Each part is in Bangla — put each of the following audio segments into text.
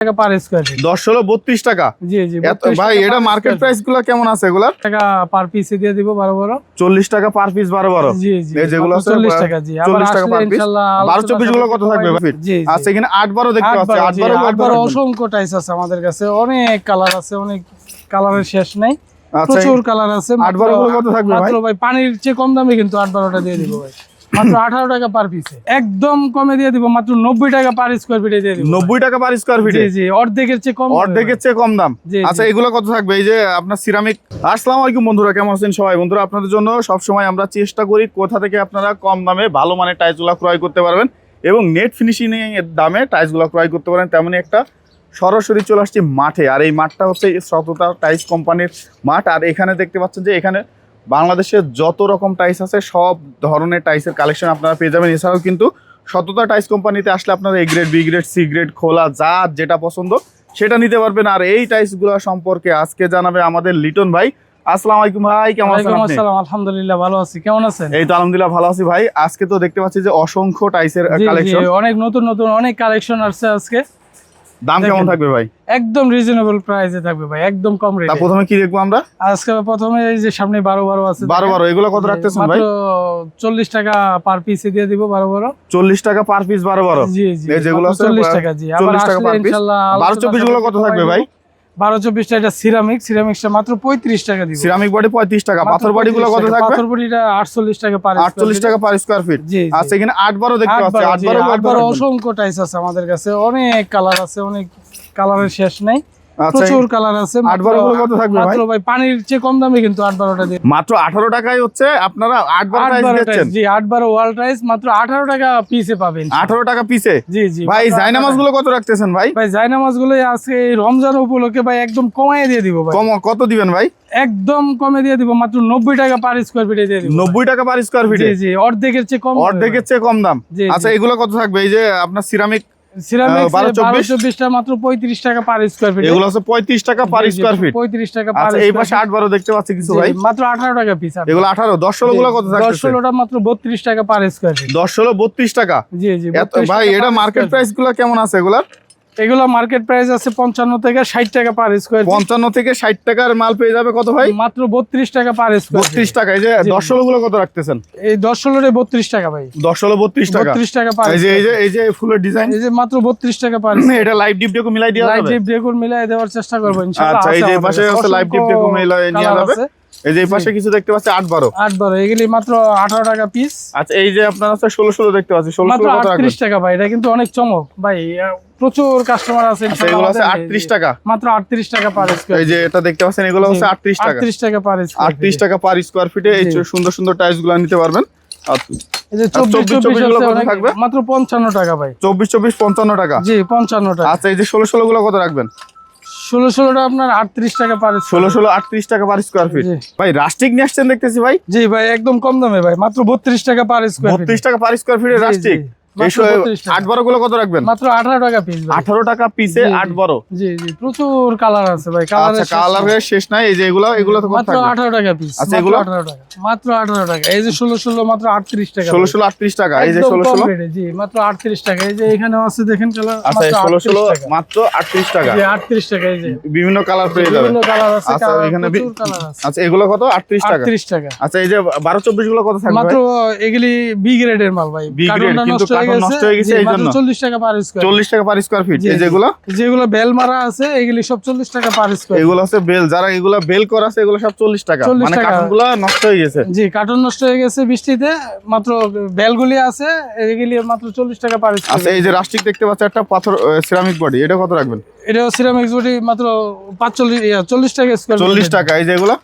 টাকা পার স্কয়ার ফিট। 10-16-32 টাকা। জি জি ভাই এটা মার্কেট প্রাইস গুলো কেমন আছে এগুলার? টাকা পার পিসে দিয়ে দিব 12 40 টাকা পার পিস 12 জি জি এই যেগুলো আছে 40 টাকা জি। আবার 40 টাকা আসলে পার পিস। ইনশাআল্লাহ 12-24 গুলো কত থাকবে ভাই? জি আচ্ছা এখানে 8-12 দেখতে পাচ্ছি। 8-12 অসংখ্য টাইস আছে আমাদের কাছে, অনেক কালার আছে, অনেক কালারের শেষ নাই, প্রচুর কালার আছে। 8-12 গুলো কত থাকবে ভাই? মাত্র ভাই পানির চেয়ে কম দামে কিন্তু 8-12টা দিয়ে দিব ভাই, মাত্র 18 টাকা পার পিসে। একদম কমে দিয়ে দিব, মাত্র 90 টাকা পার স্কয়ার ফিটে দিয়ে দিব। 90 টাকা পার স্কয়ার ফিটে? জি জি অর্ধেকের চেয়ে কম। অর্ধেকের চেয়ে কম দাম। আচ্ছা এগুলো কত থাকবে? এই যে আপনার সিরামিক। আসসালামু আলাইকুম বন্ধুরা, কেমন আছেন সবাই? বন্ধুরা আপনাদের জন্য সব সময় আমরা চেষ্টা করি কোথা থেকে আপনারা কম দামে ভালো মানের টাইলসগুলো ক্রয় করতে পারবেন এবং নেট ফিনিশিং এর দামে টাইলসগুলো ক্রয় করতে পারেন। তেমনই একটা সরাসরি চলে আসছি মাঠে, আর এই মাঠটা হচ্ছে সততা টাইলস কোম্পানির মাঠ। আর এখানে দেখতে পাচ্ছেন যে এখানে বাংলাদেশের যত রকম টাইলস আছে সব ধরনের টাইলসের কালেকশন আপনারা পেয়ে যাবেন। এছাড়াও কিন্তু সততা টাইলস কোম্পানিতে আসলে আপনারা A grade, B grade, C grade, খোলা যার যেটা পছন্দ সেটা নিতে পারবেন। আর এই টাইলসগুলো সম্পর্কে আজকে জানাবে আমাদের লিটন ভাই। আসসালামু আলাইকুম ভাই, কেমন আছেন আপনি? আসসালাম, আলহামদুলিল্লাহ ভালো আছি, কেমন আছেন? এই তো আলহামদুলিল্লাহ ভালো আছি ভাই। আজকে তো দেখতে পাচ্ছি যে অসংখ্য টাইলসের কালেকশন, অনেক নতুন নতুন অনেক কালেকশন আসছে আজকে। দাম কেমন থাকবে ভাই? একদম রিজনেবল প্রাইসে থাকবে ভাই, একদম কম রেটে। প্রথমে কি দেখবো আমরা? আজকে প্রথমে এই যে সামনে 12 আছে, 12 এগুলো কত রাখতেছেন ভাই? মাত্র 40 টাকা পার পিসে দিয়ে দিব। 12 40 টাকা পার পিস 12। জি জি এই যেগুলো আছে 40 টাকা জি। আবার 40 টাকা পার পিস। ইনশাআল্লাহ 12-24 গুলো কত থাকবে ভাই? 12-24টা এটা সিরামিক্সটা মাত্র 35 টাকা দিব। সিরামিক বডি 35 টাকা। পাথর বডি গুলো কত থাকবে? পাথর বডিটা 48 টাকা পার 48 টাকা পার স্কয়ার ফিট। আচ্ছা এখানে 8-12 দেখতে পাচ্ছি। 8-12 অসংখ্য টাইস আছে আমাদের কাছে, অনেক কালার আছে, অনেক কালারের শেষ নাই, আচ্ছা প্রচুর কালার আছে। 8-12 গুলো কত থাকবে ভাই? মাত্র ভাই পানির চেয়ে কম দামে কিন্তু 8-12টা দিয়ে মাত্র 18 টাকায় হচ্ছে আপনারা 8-12 টাইস দিচ্ছেন। জি 8-12 ওয়াল টাইস মাত্র 18 টাকা পিসে পাবেন। 18 টাকা পিসে? জি জি ভাই জায়নামাজ গুলো কত রাখতেছেন ভাই? ভাই জায়নামাজ গুলো আজকে এই রমজান উপলক্ষে ভাই একদম কমায় দিয়ে দিব ভাই। কত দিবেন ভাই? একদম কমে দিয়ে দিব, মাত্র 90 টাকা পার স্কয়ার ফিটে দিয়ে দিব। 90 টাকা পার স্কয়ার ফিটে? জি জি অর্ধেকের চেয়ে কম। অর্ধেকের চেয়ে কম দাম। আচ্ছা এগুলো কত থাকবে? এই যে আপনার সিরামিক 12-24টা মাত্র 35 টাকা পার স্কয়ার ফিট। এগুলো আছে 35 টাকা পার স্কয়ার ফিট। 35 টাকা পার। আচ্ছা এই পাশে 8-12 দেখতে পাচ্ছি কিছু ভাই, মাত্র 18 টাকা পিস। এগুলো 18। 10-16 গুলো কত থাকবে? 10-16টা মাত্র 32 টাকা পার স্কয়ার ফিট। 10-16-32 টাকা। জি জি ভাই এটা মার্কেট প্রাইস গুলো কেমন আছে এগুলার? এগুলো মার্কেট প্রাইস আছে 55 থেকে 60 টাকা পার স্কয়ার ফিট। 55 থেকে 60 টাকার মাল পেয়ে যাবে কত ভাই? মাত্র 32 টাকা পার স্কয়ার ফিট। 32 টাকা। এই যে 10-16 গুলো কত রাখতেছেন? এই 10-16 32 টাকা ভাই। 10-16-32 টাকা। 32 টাকা পার। এই যে ফুলের ডিজাইন, এই যে মাত্র 32 টাকা পার। এটা লাইভ ডিপ ডেকো মিলাই দেওয়া যাবে? লাইভ ডিপ ডেকোর মিলাই দেওয়ার চেষ্টা করব ইনশাআল্লাহ। আচ্ছা এই যে পাশে আছে লাইভ ডিপ ডেকো মিলাই নিয়ে যাবে। এই যে এই পাশে কিছু দেখতে পাচ্ছি 8-12 এগুলি মাত্র 18 টাকা পিস। আচ্ছা এই যে আপনার আছে 16-16 দেখতে পাচ্ছি, 16 মাত্র কত রাখবেন? 38 টাকা ভাই, এটা কিন্তু অনেক চমক ভাই, প্রচুর কাস্টমার আছে ইনশাআল্লাহ। এগুলো আছে 38 টাকা। মাত্র 38 টাকা পার স্কয়ার। এই যে এটা দেখতে পাচ্ছেন এগুলো হচ্ছে 38 টাকা। 38 টাকা পার স্কয়ার। 38 টাকা পার স্কয়ার ফিটে এই সুন্দর সুন্দর টাইলস গুলো নিতে পারবেন। এই যে 24 গুলো কত থাকবে? মাত্র 55 টাকা ভাই। 24 55 টাকা। জি 55 টাকা। আচ্ছা এই যে 16 গুলো কত রাখবেন? 16টা আপনার 38 টাকা পার। 16 38 টাকা পার স্কয়ার ফিট। ভাই রাস্টিক নিয়ে আসছেন দেখতেছি ভাই। জি ভাই একদম কম দামে ভাই, মাত্র 32 টাকা পার স্কয়ার ফিট। 32 টাকা পার স্কয়ার ফিটে রাস্টিক। 8-12 গুলো কত রাখবেন? মাত্র 18 টাকা পিস। 18 টাকা পিসে 8-12। জি জি প্রচুর কালার আছে ভাই, কালারের শেষ নাই। এই যে এগুলো তো কত মাত্র থাকবে? 18 টাকা পিস। আচ্ছা এগুলো 18 টাকা, মাত্র 18 টাকা। এই যে 16 মাত্র 38 টাকা। 16 38 টাকা। এই যে 16 জি মাত্র 38 টাকা। এই যে এখানে আছে দেখেন কালার। আচ্ছা 16 মাত্র 38 টাকা। জি 38 টাকা। এই যে বিভিন্ন কালার পেয়ে যাবেন। বিভিন্ন কালার আছে। আচ্ছা এখানে প্রচুর কালার আছে। আচ্ছা এগুলো কত? 38 টাকা। 38 টাকা। আচ্ছা এই যে 12-24 গুলো কত থাকবে? মাত্র এগুলি বি গ্রেডের মাল ভাই। বি গ্রেড কিন্তু কার্টন নষ্ট হয়ে গেছে এইজন্য 40 টাকা পার স্কয়ার। 40 টাকা পার স্কয়ার ফিট। এই যেগুলো বেল মারা আছে এগুলি সব 40 টাকা পার স্কয়ার। এগুলো আছে বেল, যারা এগুলো বেল করা আছে এগুলো সব 40 টাকা। মানে কার্টনগুলো নষ্ট হয়ে গেছে। জি কার্টন নষ্ট হয়ে গেছে বৃষ্টিতে, মাত্র বেলগুলি আছে এগুলি মাত্র 40 টাকা পার স্কয়ার। আচ্ছা এই যে রাস্টিক দেখতে পাচ্ছি একটা পাথর সিরামিক বডি, এটা কত রাখবেন? এটাও সিরামিক্স বডি মাত্র 40 টাকা স্কয়ার। 40 টাকা। এই যে এগুলো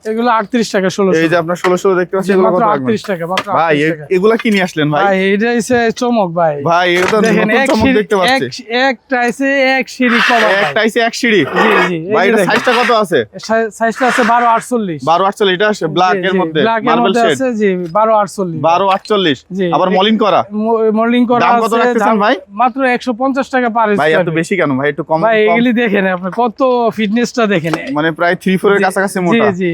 38 টাকা। 16 এই যে আপনার 16 দেখতে পাচ্ছি এগুলো কত রাখবেন? 38 টাকা মাত্র। ভাই এগুলা কি নিয়ে আসলেন ভাই? ভাই এটা হচ্ছে চমক ভাই। ভাই এটা দেখেন নতুন চমক দেখতে পাচ্ছি। একটা আছে এক সিঁড়ি কভার। একটা আছে এক সিঁড়ি। জি জি। ভাই এটা সাইজটা কত আছে? সাইজটা আছে 12-48। 12-48 এটা আছে ব্ল্যাক এর মধ্যে, মার্বেল শেড আছে। জি 12-48। 12-48 জি। আবার মলিং করা আছে। দাম কত রাখতেছেন ভাই? মাত্র 150 টাকা পার স্কয়ার। ভাই এত বেশি কেন ভাই? একটু কম। ভাই এগুলি দেখেন আপনি কত ফিটনেসটা দেখেন, মানে প্রায় 3-4 এর কাছাকাছি মোটা। জি জি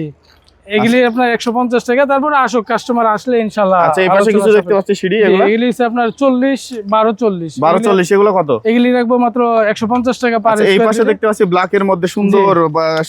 এগুলি আপনার 150 টাকা, তারপরে আসুক কাস্টমার আসলে ইনশাআল্লাহ। আচ্ছা এই পাশে কিছু দেখতে পাচ্ছি সিঁড়ি, জি, এগুলো এগুলি হচ্ছে আপনার 40 12 40 এগুলো কত? এগুলি রাখবো মাত্র 150 টাকা পার আচ্ছা, এই স্কয়ার পাশে ফিট। দেখতে পাচ্ছি ব্ল্যাক এর মধ্যে সুন্দর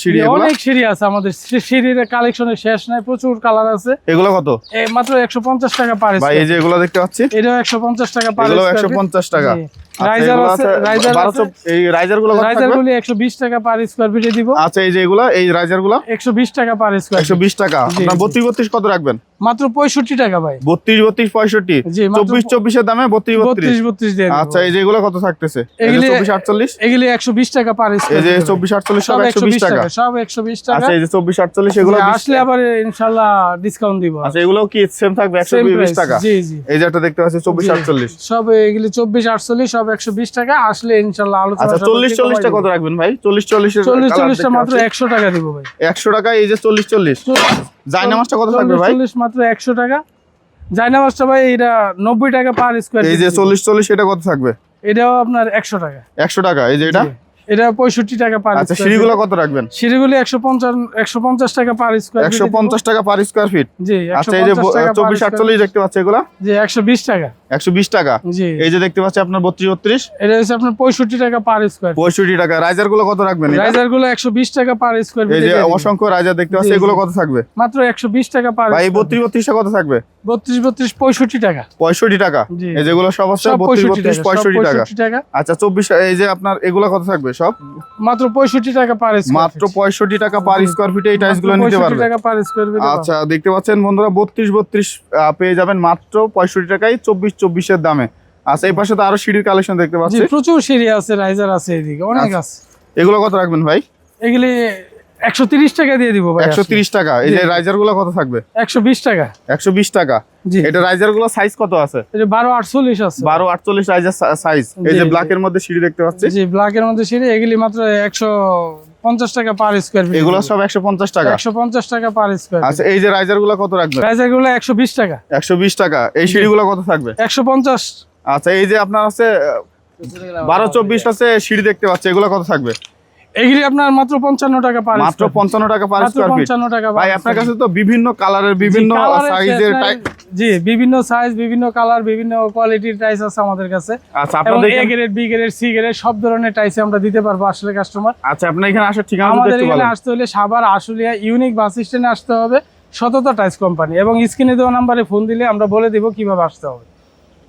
সিঁড়ি, এগুলো অনেক সিঁড়ি আছে আমাদের, সিঁড়ির কালেকশনের শেষ নাই, প্রচুর কালার আছে। এগুলো কত মাত্র 150 টাকা পার ভাই? এই যে এগুলো দেখতে পাচ্ছি, এটাও 150 টাকা পার এগুলো স্কয়ার ফিট। 150 টাকা। আচ্ছা, রাইজার এগুলো আছে, আছে রাইজার 1200, আছে। এই রাইজার গুলো কত থাকবে? রাইজার গুলি 120 টাকা পার স্কয়ার ফিটে দিব। আচ্ছা, এই যে এগুলো, এই রাইজার গুলো 120 টাকা পার স্কয়ার ফিট। 120 টাকা। জি, আপনার জি। 32 32 কত রাখবেন? মাত্র 65 টাকা ভাই। 32 32 65, জি, মাত্র 24 24 এর দামে 32 32। 32 দিয়ে দিব। আচ্ছা, এই যে এগুলো কত থাকতেছে? এই যে এগুলি 24 48, এগুলি 120 টাকা পার এই স্কয়ার যে ফিট। 24 48 সব সব 120 টাকা। সব 120 টাকা। আচ্ছা, এই যে 24 48 এগুলো জি, 20 আসলে আবার ইনশাআল্লাহ ডিসকাউন্ট দিব। আচ্ছা, এগুলো কি সেম থাকবে? Same 120 price, টাকা। জি জি। এই যে একটা দেখতে পাচ্ছি 24 জি। 48। সব এগুলি 24 48 সব 120 টাকা, আসলে ইনশাআল্লাহ আলোচনা। আচ্ছা, 40 40 টা কত রাখবেন ভাই? 40 40 এর 40 কালার 40 টা দেখতে মাত্র পাচ্ছি। 100 টাকা দিব ভাই। 100 টাকা। এই যে 40 40 জায়নামাজটা কত থাকবে ভাই? 40 মাত্র 100 টাকা। জায়নামাজটা ভাই এটা 90 টাকা পার স্কয়ার এই ফিট। যে 40 40 এটা কত থাকবে? এটাও আপনার 100 টাকা। 100 টাকা। এই যে এটা, জি। এটা 65 টাকা পার আচ্ছা, স্কয়ার সিঁড়িগুলো ফিট। কত রাখবেন? সিঁড়িগুলি 150 টাকা পার স্কয়ার ফিট। 150 টাকা পার স্কয়ার ফিট। জি, আচ্ছা, এই যে 150 টাকা পার 24 স্কয়ার 48 দেখতে পাচ্ছি, এগুলা ফিট। জি, 120 টাকা। 120 টাকা। জি। এই যে দেখতে পাচ্ছি আপনার 32 32, এটা হচ্ছে আপনার 65 টাকা পার স্কয়ার ফিট। 65 টাকা। রাইজার গুলো কত রাখবেন? এটা? রাইজার গুলো 120 টাকা পার স্কয়ার এই ফিট। যে অসংখ্য রাইজার দেখতে পাচ্ছি, জি, এগুলো জি। কত থাকবে? মাত্র 120 টাকা পার ভাই স্কয়ার 32 32 টা কত থাকবে? 32 32 65 টাকা। 65 টাকা। জি। এই যেগুলো সব আছে সব 32 32 সব 65 টাকা। 65 টাকা। আচ্ছা, 24 এই যে আপনার এগুলো কত থাকবে সব? মাত্র 65 টাকা পার স্কয়ার মাত্র 65 টাকা পার জি। স্কয়ার ফিটে এই টাইলস গুলো নিতে 65 পারবে। টাকা পার স্কয়ার ফিট। আচ্ছা, দেখতে পাচ্ছেন বন্ধুরা, 32 32 পেয়ে যাবেন মাত্র 65 টাকায় 24 24 এর দামে। আচ্ছা, এই পাশে তো আরো সিঁড়ির কালেকশন দেখতে জি, পাচ্ছি। প্রচুর সিঁড়ি আছে, রাইজার আছে, এদিকে অনেক আছে। এগুলো কত রাখবেন ভাই? এগুলি 130 টাকা দিয়ে দিব ভাই। 130 টাকা। এই যে জি। রাইজার গুলো কত থাকবে? 120 টাকা। 120 টাকা। জি। এটা রাইজার গুলো সাইজ কত আছে? এটা 12 48 আছে। 12 48 রাইজার সাইজ। এই জি, যে জি। ব্ল্যাক এর মধ্যে সিঁড়ি দেখতে পাচ্ছি, জি, ব্ল্যাক এর মধ্যে সিঁড়ি, এগুলি মাত্র 150 টাকা পার স্কয়ার ফিট। এগুলো সব 150 টাকা। 150 টাকা পার স্কয়ার আচ্ছা, এই যে রাইজার গুলো কত রাখবেন? রাইজার গুলো 120 টাকা। 120 টাকা। এই সিঁড়িগুলো কত থাকবে? 150। আচ্ছা, এই যে আপনার আছে 12 24 আছে সিঁড়ি দেখতে পাচ্ছি, এগুলো কত থাকবে? এগুলি আপনার মাত্র 55 টাকা পার মাত্র 55 টাকা পার মাত্র স্কয়ার ফিট। 55 টাকা ভাই আপনার কাছে তো বিভিন্ন কালারের বিভিন্ন সাইজের জি, বিভিন্ন সাইজ, বিভিন্ন কালার, বিভিন্ন কোয়ালিটির টাইলস আছে আমাদের কাছে। আচ্ছা, এবং আপনাদের A grade, B grade, C grade সব ধরনের টাইলস আমরা দিতে পারবো আসলে কাস্টমার। আচ্ছা, আপনার এখানে আসার ঠিকানা আমাদের একটু এখানে বলেন। আসতে হলে সাভার আশুলিয়া ইউনিক বাস স্ট্যান্ডে আসতে হবে, সততা টাইলস কোম্পানি, এবং স্ক্রিনে দেওয়া নাম্বারে ফোন দিলে আমরা বলে দিব কিভাবে আসতে হবে।